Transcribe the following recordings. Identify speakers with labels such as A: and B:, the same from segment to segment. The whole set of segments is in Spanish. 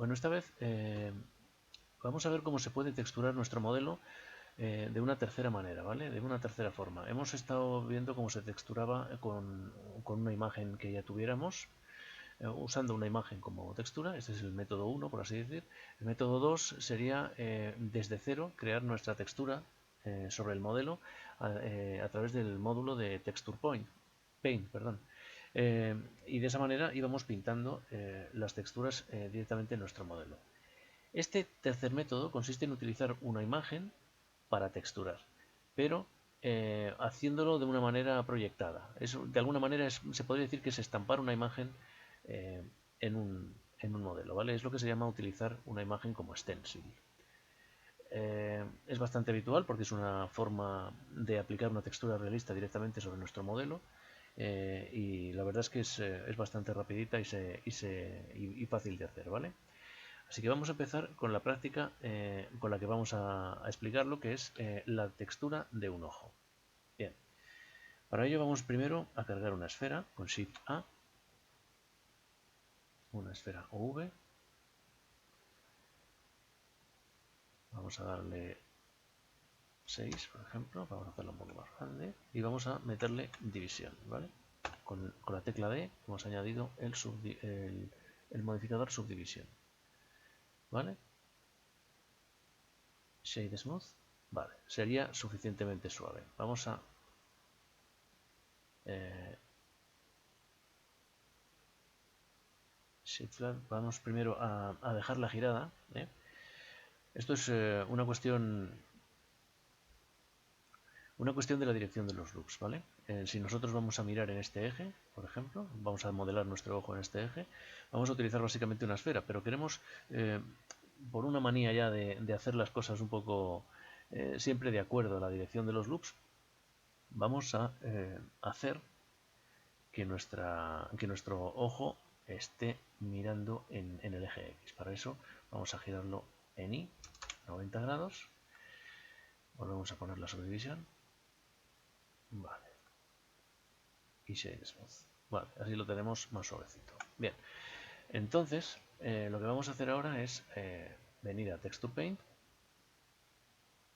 A: Bueno, esta vez vamos a ver cómo se puede texturar nuestro modelo de una tercera manera, ¿vale? De una tercera forma. Hemos estado viendo cómo se texturaba con una imagen que ya tuviéramos, usando una imagen como textura. Este es el método 1, por así decir. El método 2 sería desde cero crear nuestra textura sobre el modelo a través del módulo de Texture Paint, perdón. Y de esa manera íbamos pintando las texturas directamente en nuestro modelo. Este tercer método consiste en utilizar una imagen para texturar, pero haciéndolo de una manera proyectada. Eso, de alguna manera se podría decir que es estampar una imagen eh, en un modelo, ¿vale? Es lo que se llama utilizar una imagen como stencil. Es bastante habitual porque es una forma de aplicar una textura realista directamente sobre nuestro modelo y la verdad es que es bastante rapidita y fácil de hacer, ¿vale? Así que vamos a empezar con la práctica con la que vamos a explicar lo que es la textura de un ojo. Bien, para ello vamos primero a cargar una esfera con Shift A, una esfera OV. Vamos a darle 6, por ejemplo, vamos a hacerlo un poco más grande y vamos a meterle división, ¿vale? Con la tecla D hemos añadido el modificador subdivisión, ¿vale? Shade Smooth, vale, sería suficientemente suave. Vamos a eh, Shift Flat, vamos primero a dejarla girada, ¿eh? Esto es una cuestión de la dirección de los loops, ¿vale? Si nosotros vamos a mirar en este eje, por ejemplo, vamos a modelar nuestro ojo en este eje, vamos a utilizar básicamente una esfera, pero queremos, por una manía ya de hacer las cosas un poco siempre de acuerdo a la dirección de los loops, vamos a hacer que nuestro ojo esté mirando en el eje X. Para eso vamos a girarlo en Y, 90 grados. Volvemos a poner la subdivisión. Vale. Y Shade Smooth. Vale, así lo tenemos más suavecito. Bien, entonces lo que vamos a hacer ahora es venir a Texture Paint.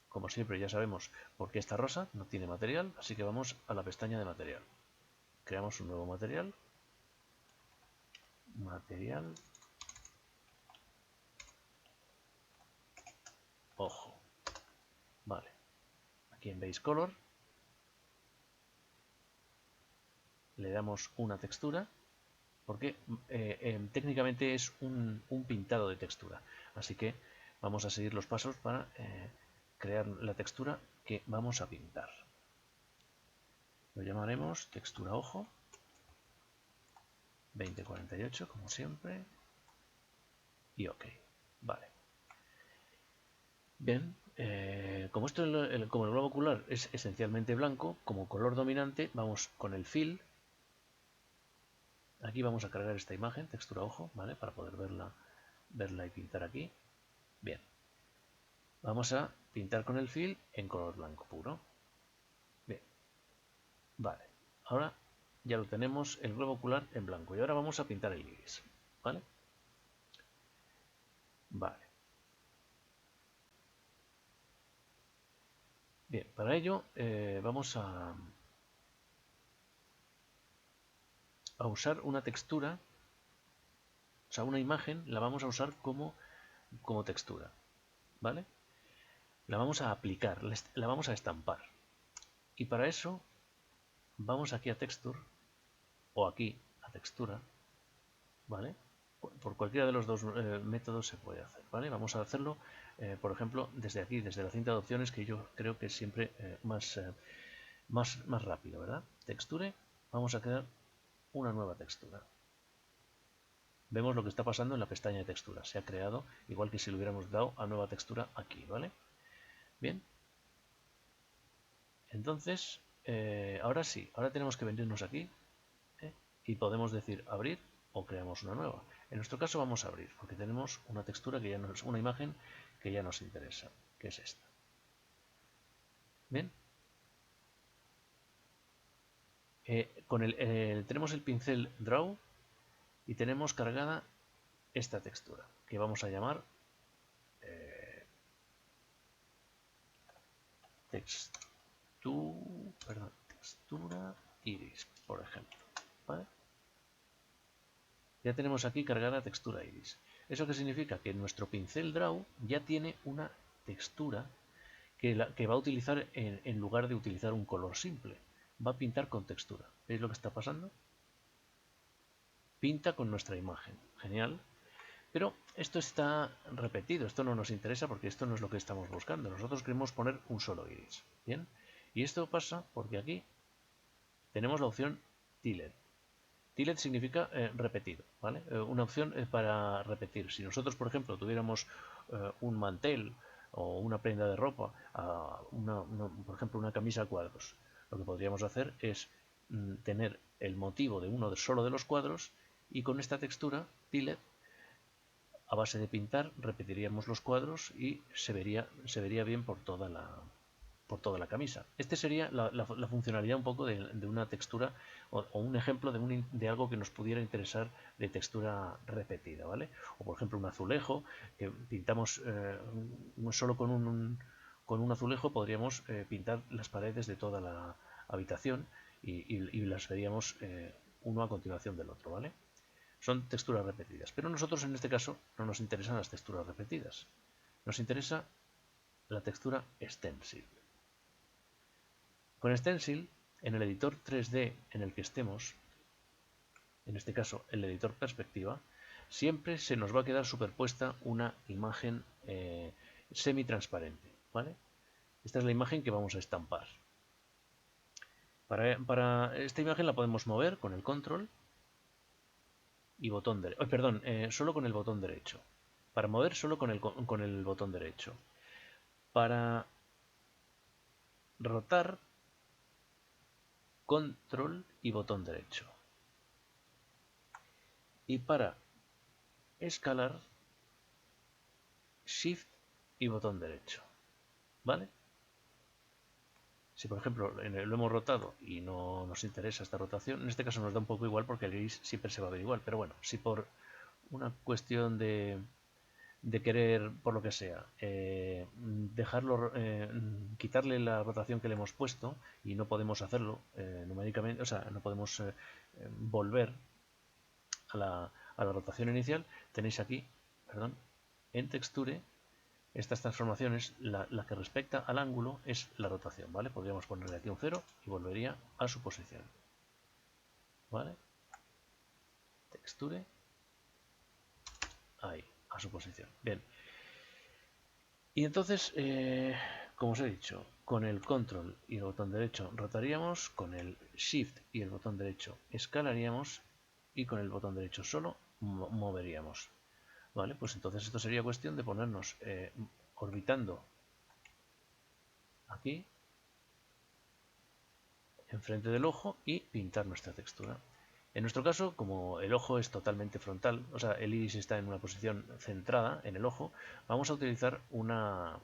A: Como siempre ya sabemos por qué está rosa, no tiene material, así que vamos a la pestaña de material. Creamos un nuevo material. Material. Ojo. Vale. Aquí en Base Color le damos una textura porque técnicamente es un pintado de textura. Así que vamos a seguir los pasos para crear la textura que vamos a pintar. Lo llamaremos textura ojo 2048 como siempre y OK. Vale. Bien, como como el globo ocular es esencialmente blanco, como color dominante vamos con el fill. Aquí vamos a cargar esta imagen, textura ojo, ¿vale? Para poder verla y pintar aquí. Bien. Vamos a pintar con el fill en color blanco puro. Bien. Vale. Ahora ya lo tenemos el globo ocular en blanco. Y ahora vamos a pintar el iris. ¿Vale? Vale. Bien, para ello vamos a usar una textura, o sea, una imagen la vamos a usar como textura. ¿Vale? La vamos a aplicar, la vamos a estampar. Y para eso vamos aquí a Texture o aquí a Textura, ¿vale? Por cualquiera de los dos métodos se puede hacer, ¿vale? Vamos a hacerlo, por ejemplo, desde aquí, desde la cinta de opciones, que yo creo que es siempre más rápido, ¿verdad? Texture, vamos a crear una nueva textura. Vemos lo que está pasando en la pestaña de textura. Se ha creado, igual que si le hubiéramos dado a nueva textura aquí, ¿vale? Bien. Entonces, ahora sí, ahora tenemos que venirnos aquí y podemos decir abrir o creamos una nueva. En nuestro caso vamos a abrir porque tenemos una textura que ya nos, una imagen que ya nos interesa, que es esta. Bien. Tenemos el pincel Draw y tenemos cargada esta textura, que vamos a llamar textura iris, por ejemplo. ¿Vale? Ya tenemos aquí cargada textura iris. ¿Eso qué significa? Que nuestro pincel Draw ya tiene una textura que va a utilizar en lugar de utilizar un color simple. Va a pintar con textura. ¿Veis lo que está pasando? Pinta con nuestra imagen. Genial. Pero esto está repetido, esto no nos interesa porque esto no es lo que estamos buscando. Nosotros queremos poner un solo iris. ¿Bien? Y esto pasa porque aquí tenemos la opción Tiled. Tiled significa repetido, ¿vale? Una opción para repetir. Si nosotros, por ejemplo, tuviéramos un mantel o una prenda de ropa, por ejemplo, una camisa a cuadros, lo que podríamos hacer es tener el motivo de uno solo de los cuadros y con esta textura, Tiled, a base de pintar, repetiríamos los cuadros y se vería bien por toda la camisa. Este sería la funcionalidad un poco de una textura o un ejemplo de algo que nos pudiera interesar de textura repetida, ¿vale? O por ejemplo un azulejo, que pintamos solo con un azulejo, podríamos pintar las paredes de toda la habitación y las veríamos uno a continuación del otro, ¿vale? Son texturas repetidas. Pero nosotros en este caso no nos interesan las texturas repetidas. Nos interesa la textura stencil. Con stencil, en el editor 3D en el que estemos, en este caso el editor perspectiva, siempre se nos va a quedar superpuesta una imagen semi-transparente, ¿vale? Esta es la imagen que vamos a estampar. Para esta imagen la podemos mover con el control y botón derecho. Perdón, solo con el botón derecho. Para mover solo con el botón derecho. Para rotar, control y botón derecho. Y para escalar, shift y botón derecho. ¿Vale? Si por ejemplo lo hemos rotado y no nos interesa esta rotación, en este caso nos da un poco igual porque el iris siempre se va a ver igual. Pero bueno, si por una cuestión de querer, por lo que sea, dejarlo, quitarle la rotación que le hemos puesto y no podemos hacerlo numéricamente, o sea, no podemos volver a la rotación inicial, tenéis aquí, perdón, en texture, estas transformaciones, la que respecta al ángulo es la rotación, ¿vale? Podríamos ponerle aquí un 0 y volvería a su posición, ¿vale? Texture, ahí, a su posición. Bien. Y entonces, como os he dicho, con el control y el botón derecho rotaríamos, con el shift y el botón derecho escalaríamos y con el botón derecho solo moveríamos. Vale, pues entonces esto sería cuestión de ponernos orbitando aquí enfrente del ojo y pintar nuestra textura. En nuestro caso, como el ojo es totalmente frontal, o sea, el iris está en una posición centrada en el ojo, vamos a utilizar una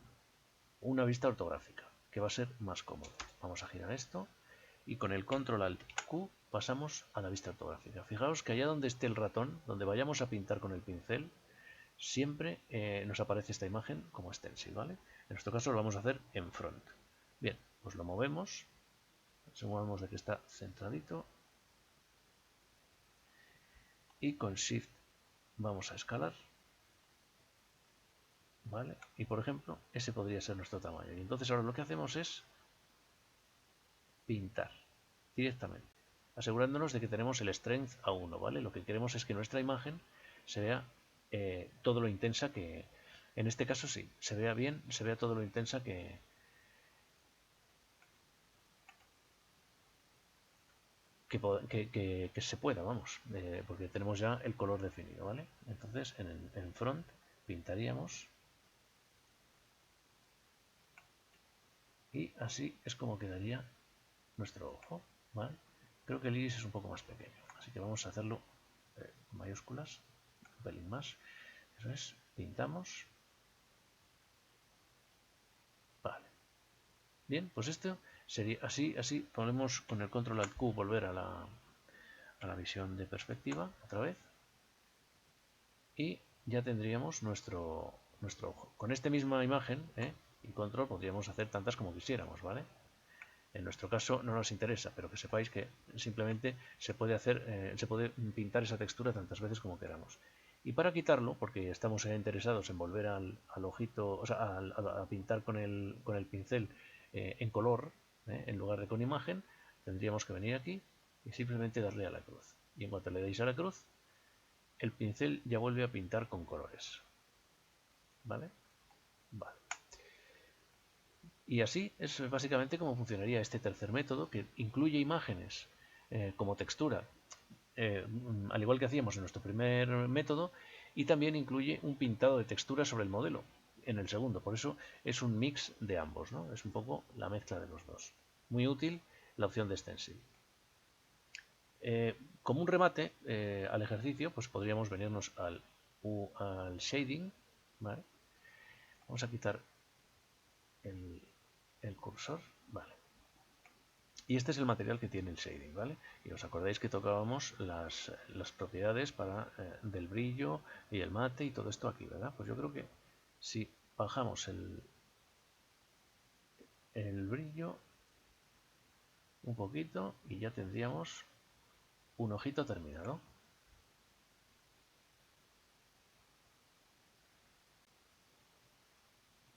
A: vista ortográfica, que va a ser más cómodo. Vamos a girar esto y con el control alt Q pasamos a la vista ortográfica. Fijaos que allá donde esté el ratón, donde vayamos a pintar con el pincel, siempre nos aparece esta imagen como stencil, ¿vale? En nuestro caso lo vamos a hacer en front. Bien, pues lo movemos, aseguramos de que está centradito y con shift vamos a escalar, ¿vale? Y por ejemplo, ese podría ser nuestro tamaño. Y entonces ahora lo que hacemos es pintar directamente, asegurándonos de que tenemos el strength a 1, ¿vale? Lo que queremos es que nuestra imagen se vea todo lo intensa que, en este caso sí, se vea bien, se vea todo lo intensa que se pueda, vamos, porque tenemos ya el color definido, ¿vale? Entonces en front pintaríamos y así es como quedaría nuestro ojo, ¿vale? Creo que el iris es un poco más pequeño, así que vamos a hacerlo con mayúsculas, un pelín más. Eso es, pintamos. Vale. Bien, pues esto sería así podemos con el control alt Q volver a la visión de perspectiva otra vez. y ya tendríamos nuestro ojo. Con esta misma imagen y control podríamos hacer tantas como quisiéramos, ¿vale? En nuestro caso no nos interesa, pero que sepáis que simplemente se puede hacer, se puede pintar esa textura tantas veces como queramos. Y para quitarlo, porque estamos interesados en volver al ojito, o sea, a pintar con el pincel en color, en lugar de con imagen, tendríamos que venir aquí y simplemente darle a la cruz. Y en cuanto le deis a la cruz, el pincel ya vuelve a pintar con colores. ¿Vale? Vale. Y así es básicamente como funcionaría este tercer método, que incluye imágenes como textura, al igual que hacíamos en nuestro primer método, y también incluye un pintado de textura sobre el modelo en el segundo. Por eso es un mix de ambos, ¿no? Es un poco la mezcla de los dos. Muy útil la opción de stencil. Como un remate al ejercicio, pues podríamos venirnos al shading, ¿vale? Vamos a quitar el cursor, vale. Y este es el material que tiene el shading, ¿vale? Y os acordáis que tocábamos las propiedades del brillo y el mate y todo esto aquí, ¿verdad? Pues yo creo que si bajamos el brillo un poquito y ya tendríamos un ojito terminado.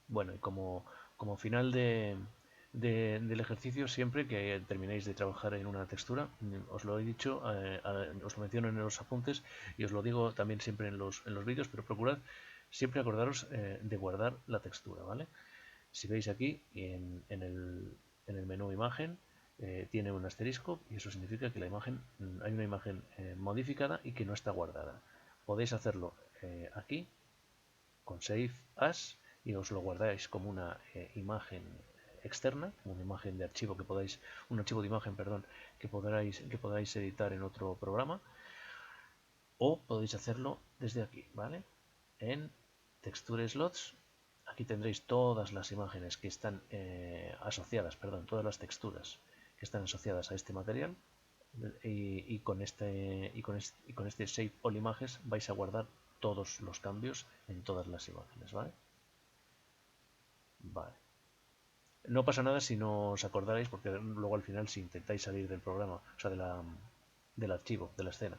A: Bueno, y como final del ejercicio, siempre que terminéis de trabajar en una textura, os lo he dicho, os lo menciono en los apuntes y os lo digo también siempre en los vídeos, pero procurad siempre acordaros de guardar la textura, ¿vale? Si veis aquí en el menú imagen, tiene un asterisco y eso significa que hay una imagen modificada y que no está guardada. Podéis hacerlo aquí con Save As y os lo guardáis como una imagen externa, una imagen de archivo un archivo de imagen, perdón, que podáis editar en otro programa, o podéis hacerlo desde aquí, ¿vale? En Texture Slots, aquí tendréis todas las imágenes que están asociadas, perdón, todas las texturas que están asociadas a este material y con este Save All Images vais a guardar todos los cambios en todas las imágenes, ¿vale? Vale. No pasa nada si no os acordarais, porque luego al final si intentáis salir del programa, o sea, del archivo, de la escena,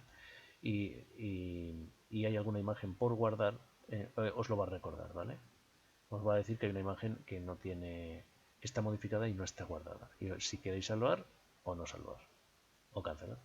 A: y hay alguna imagen por guardar, os lo va a recordar, ¿vale? Os va a decir que hay una imagen que está modificada y no está guardada. Y si queréis salvar o no salvar, o cancelar.